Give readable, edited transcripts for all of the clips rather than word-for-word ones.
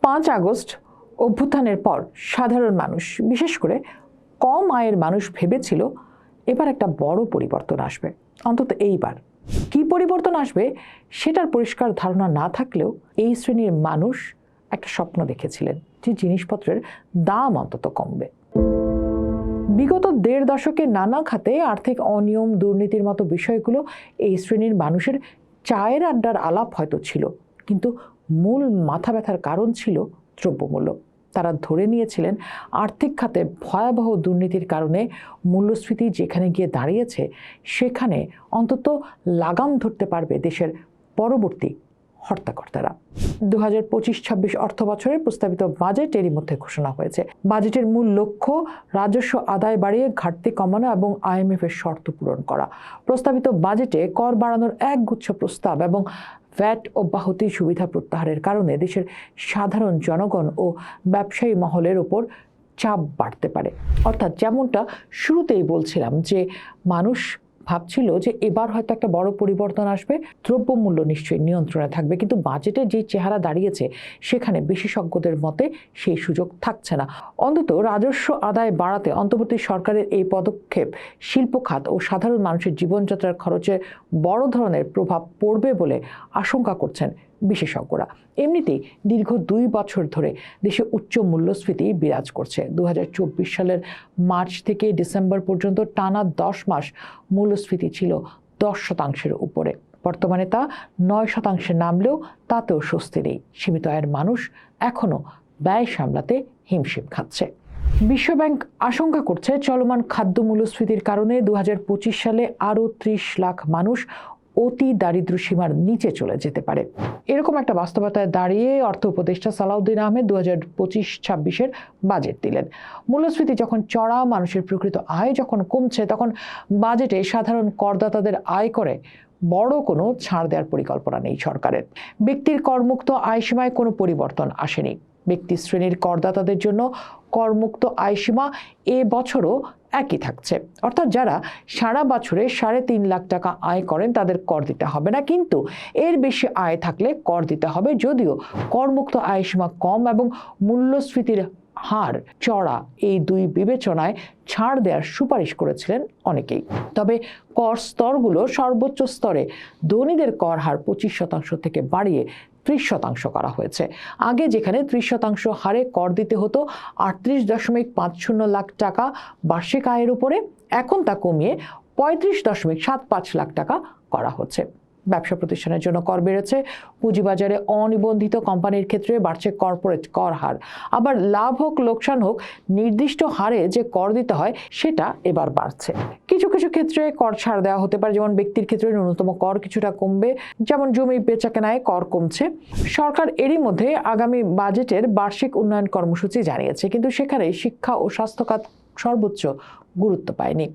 5 August অভ্যুত্থানের পর সাধারণ মানুষ, বিশেষ করে কম আয়ের মানুষ ভেবেছিল এবার একটা বড় পরিবর্তন আসবে। অন্তত এইবার কি পরিবর্তন আসবে সেটার পরিষ্কার ধারণা না থাকলেও এই শ্রেণীর মানুষ একটা স্বপ্ন দেখেছিলেন যে জিনিসপত্রের দাম অন্তত কমবে। বিগত 1.5 দশকে নানা খাতে আর্থিক অনিয়ম, দুর্নীতির মতো বিষয়গুলো এই শ্রেণীর মানুষের চায়ের আড্ডার আলাপ হয়তো ছিল, কিন্তু মূল মাথা ব্যথার কারণ ছিল দ্রব্যমূল্য। তারা ধরে নিয়েছিলেন আর্থিক খাতে ভয়াবহ দুর্নীতির কারণে মূল্যস্ফীতি যেখানে গিয়ে দাঁড়িয়েছে সেখানে অন্তত লাগাম ধরতে পারবে দেশের পরবর্তী হর্তাকর্তারা। 2025-26 অর্থ বছরের প্রস্তাবিত বাজেট এরই মধ্যে ঘোষণা হয়েছে। বাজেটের মূল লক্ষ্য রাজস্ব আদায় বাড়িয়ে ঘাটতি কমানো এবং IMF এর শর্ত পূরণ করা। প্রস্তাবিত বাজেটে কর বাড়ানোর একগুচ্ছ প্রস্তাব এবং ভ্যাট অব্যাহতি সুবিধা প্রত্যাহারের কারণে দেশের সাধারণ জনগণ ও ব্যবসায়ী মহলের ওপর চাপ বাড়তে পারে। অর্থাৎ যেমনটা শুরুতেই বলছিলাম যে মানুষ ভাবছিল যে এবার হয়তো একটা বড় পরিবর্তন আসবে, দ্রব্যমূল্য নিশ্চয়ই নিয়ন্ত্রণে থাকবে, কিন্তু বাজেটের যে চেহারা দাঁড়িয়েছে সেখানে বিশেষজ্ঞদের মতে সেই সুযোগ থাকছে না। অন্তত রাজস্ব আদায় বাড়াতে অন্তর্বর্তী সরকারের এই পদক্ষেপ শিল্প খাত ও সাধারণ মানুষের জীবনযাত্রার খরচে বড় ধরনের প্রভাব পড়বে বলে আশঙ্কা করছেন বিশেষজ্ঞরা। এমনিতেই দীর্ঘ 2 বছর ধরে দেশে উচ্চ মূল্যস্ফীতি বিরাজ করছে। 2024 সালের মার্চ থেকে ডিসেম্বর পর্যন্ত টানা 10 মাস মূল্যস্ফীতি ছিল 10% উপরে। বর্তমানে তা 9% নামলেও তাতেও স্বস্তি নেই। সীমিত আয়ের মানুষ এখনও ব্যয় সামলাতে হিমশিম খাচ্ছে। বিশ্বব্যাংক আশঙ্কা করছে চলমান খাদ্য মূল্যস্ফীতির কারণে 2025 সালে আরও 30 লাখ মানুষ অতি দারিদ্র সীমার নিচে চলে যেতে পারে। এরকম একটা বাস্তবতায় দাঁড়িয়ে অর্থ উপদেষ্টা সালাউদ্দিন আহমেদ 2025-26 বাজেট দিলেন। মূল্যস্ফীতি যখন চড়া, মানুষের প্রকৃত আয় যখন কমছে, তখন বাজেটে সাধারণ করদাতাদের আয় করে বড় কোনো ছাড় দেওয়ার পরিকল্পনা নেই সরকারের। ব্যক্তির করমুক্ত আয়সীমায় কোনো পরিবর্তন আসেনি। ব্যক্তি শ্রেণীর করদাতাদের জন্য করমুক্ত আয়সীমা এ বছরও একই থাকছে। অর্থাৎ যারা সারা বছরে 3.5 লাখ টাকা আয় করেন তাদের কর দিতে হবে না, কিন্তু এর বেশি আয় থাকলে কর দিতে হবে, যদিও করমুক্ত আয়সীমা কম এবং মূল্যস্ফীতির হার চড়া, এই দুই বিবেচনায় ছাড় দেওয়ার সুপারিশ করেছিলেন অনেকেই। তবে কর স্তরগুলো সর্বোচ্চ স্তরে ধনীদের কর হার 25% থেকে বাড়িয়ে 30% করা হয়েছে। আগে যেখানে 30% হারে কর দিতে হতো 38.50 লাখ টাকা বার্ষিক আয়ের উপরে, এখন তা কমিয়ে 35.75 লাখ টাকা করা হচ্ছে। ব্যবসা প্রতিষ্ঠানের জন্য কর বেড়েছে। পুঁজিবাজারে অনিবন্ধিত কোম্পানির ক্ষেত্রে বাড়ছে কর্পোরেট কর হার। আবার লাভ হোক লোকসান হোক, নির্দিষ্ট হারে যে কর দিতে হয় সেটা এবার বাড়ছে। কিছু কিছু ক্ষেত্রে কর ছাড় দেওয়া হতে পারে, যেমন ব্যক্তির ক্ষেত্রে ন্যূনতম কর কিছুটা কমবে, যেমন জমি বেচাকেনায় কর কমছে। সরকার এরই মধ্যে আগামী বাজেটের বার্ষিক উন্নয়ন কর্মসূচি জানিয়েছে, কিন্তু সেখানে শিক্ষা ও স্বাস্থ্য খাত সর্বোচ্চ গুরুত্ব পায়নি।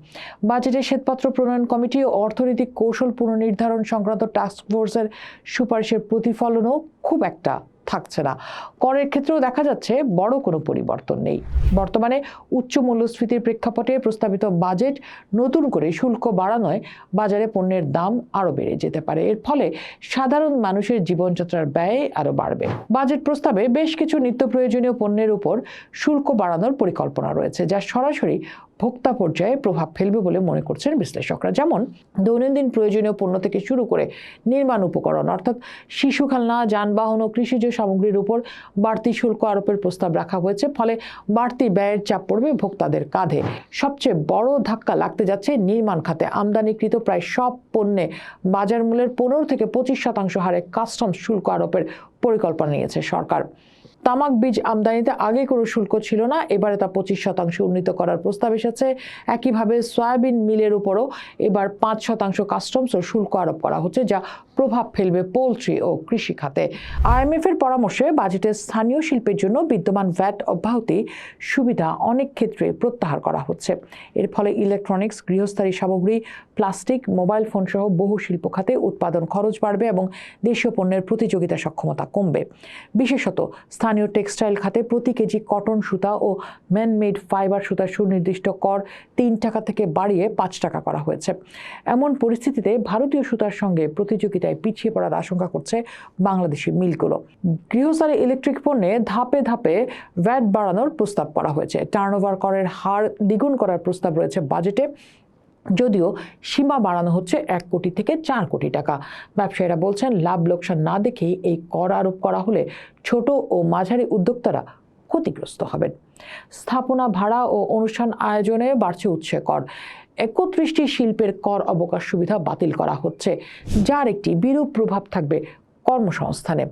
বাজেটে শ্বেতপত্র প্রণয়ন কমিটি ও অর্থনৈতিক কৌশল পুনর্নির্ধারণ সংক্রান্ত টাস্ক ফোর্সের সুপারিশের প্রতিফলনও খুব একটা থাকছে না। করের ক্ষেত্রেও দেখা যাচ্ছে বড় কোনো পরিবর্তন নেই। বর্তমানে উচ্চ মূল্যস্ফীতির প্রেক্ষাপটে প্রস্তাবিত বাজেট নতুন করে শুল্ক বাড়ানোয় বাজারে পণ্যের দাম আরও বেড়ে যেতে পারে। এর ফলে সাধারণ মানুষের জীবনযাত্রার ব্যয় আরও বাড়বে। বাজেট প্রস্তাবে বেশ কিছু নিত্য প্রয়োজনীয় পণ্যের উপর শুল্ক বাড়ানোর পরিকল্পনা রয়েছে, যা সরাসরি ভোক্তা পর্যায়ে প্রভাব ফেলবে বলে মনে করছেন বিশ্লেষকরা। যেমন দৈনন্দিন প্রয়োজনীয় পণ্য থেকে শুরু করে নির্মাণ উপকরণ, অর্থাৎ শিশু খেলনা, যানবাহন ও কৃষিজ সামগ্রীর উপর বাড়তি শুল্ক আরোপের প্রস্তাব রাখা হয়েছে। ফলে বাড়তি ব্যয়ের চাপ পড়বে ভোক্তাদের কাঁধে। সবচেয়ে বড় ধাক্কা লাগতে যাচ্ছে নির্মাণ খাতে। আমদানিকৃত প্রায় সব পণ্যে বাজার মূল্যের 15 থেকে 25% হারে কাস্টমস শুল্ক আরোপের পরিকল্পনা নিয়েছে সরকার। তামাক বীজ আমদানিতে আগে কোনো শুল্ক ছিল না, এবারে তা 25% উন্নীত করার প্রস্তাব এসেছে। একইভাবে সয়াবিন মিলের উপরও এবার 5% কাস্টমস ও শুল্ক আরোপ করা হচ্ছে, যা প্রভাব ফেলবে পোলট্রি ও কৃষি খাতে। IMF এর পরামর্শে বাজেটে স্থানীয় শিল্পের জন্য বিদ্যমান ভ্যাট অব্যাহতি সুবিধা অনেক ক্ষেত্রে প্রত্যাহার করা হচ্ছে। এর ফলে ইলেকট্রনিক্স, গৃহস্থালী সামগ্রী, প্লাস্টিক, মোবাইল ফোন সহ বহু শিল্প খাতে উৎপাদন খরচ বাড়বে এবং দেশীয় পণ্যের প্রতিযোগিতা সক্ষমতা কমবে। বিশেষত স্থানীয় স্থানীয় টেক্সটাইল খাতে প্রতি কেজি কটন সুতা ও ম্যানমেড ফাইবার সুতার সুনির্দিষ্ট কর ৩ টাকা থেকে বাড়িয়ে ৫ টাকা করা হয়েছে। এমন পরিস্থিতিতে ভারতীয় সুতার সঙ্গে প্রতিযোগিতায় পিছিয়ে পড়ার আশঙ্কা করছে বাংলাদেশি মিলগুলো। গৃহস্থালী ইলেকট্রিক পণ্যে ধাপে ধাপে ভ্যাট বাড়ানোর প্রস্তাব করা হয়েছে। টার্নওভার করের হার দ্বিগুণ করার প্রস্তাব রয়েছে বাজেটে, যদিও সীমা বাড়ানো হচ্ছে ১ কোটি থেকে ৪ কোটি টাকা। ব্যবসায়ীরা বলছেন, লাভ লোকসান না দেখেই এই কর আরোপ করা হলে ছোট ও মাঝারি উদ্যোক্তারা ক্ষতিগ্রস্ত হবেন। স্থাপনা ভাড়া ও অনুষ্ঠান আয়োজনে বাড়ছে উৎসে কর। ৩১টি শিল্পের কর অবকাশ সুবিধা বাতিল করা হচ্ছে, যার একটি বিরূপ প্রভাব থাকবে কর্মসংস্থানে।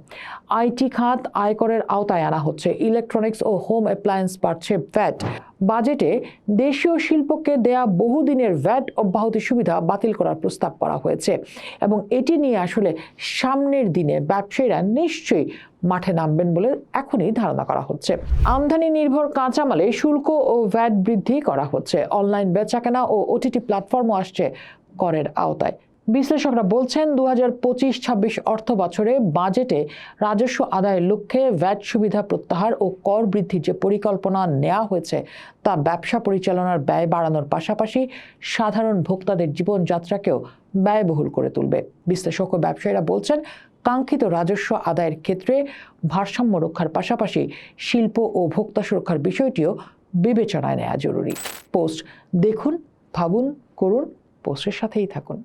আইটি খাত আয়করের আওতায় আনা হচ্ছে। ইলেকট্রনিক্স ও হোম অ্যাপ্লায়েন্স বাড়ছে ভ্যাট। বাজেটে দেশীয় শিল্পকে দেয়া বহুদিনের ভ্যাট অব্যাহতি সুবিধা বাতিল করার প্রস্তাব করা হয়েছে এবং এটি নিয়ে আসলে সামনের দিনে ব্যবসায়ীরা নিশ্চয়ই মাঠে নামবেন বলে এখনই ধারণা করা হচ্ছে। আমদানি নির্ভর কাঁচামালে শুল্ক ও ভ্যাট বৃদ্ধি করা হচ্ছে। অনলাইন বেচাকেনা ও ওটিটি প্ল্যাটফর্মও আসছে করের আওতায়। বিশ্লেষকরা বলছেন, ২০২৫-২৬ অর্থ বছরে বাজেটে রাজস্ব আদায়ের লক্ষ্যে ভ্যাট সুবিধা প্রত্যাহার ও কর বৃদ্ধির যে পরিকল্পনা নেওয়া হয়েছে তা ব্যবসা পরিচালনার ব্যয় বাড়ানোর পাশাপাশি সাধারণ ভোক্তাদের জীবনযাত্রাকেও ব্যয়বহুল করে তুলবে। বিশ্লেষক ও ব্যবসায়ীরা বলছেন, কাঙ্ক্ষিত রাজস্ব আদায়ের ক্ষেত্রে ভারসাম্য রক্ষার পাশাপাশি শিল্প ও ভোক্তা সুরক্ষার বিষয়টিও বিবেচনায় নেওয়া জরুরি। পোস্ট দেখুন, ভাবুন, করুন, পোস্টের সাথেই থাকুন।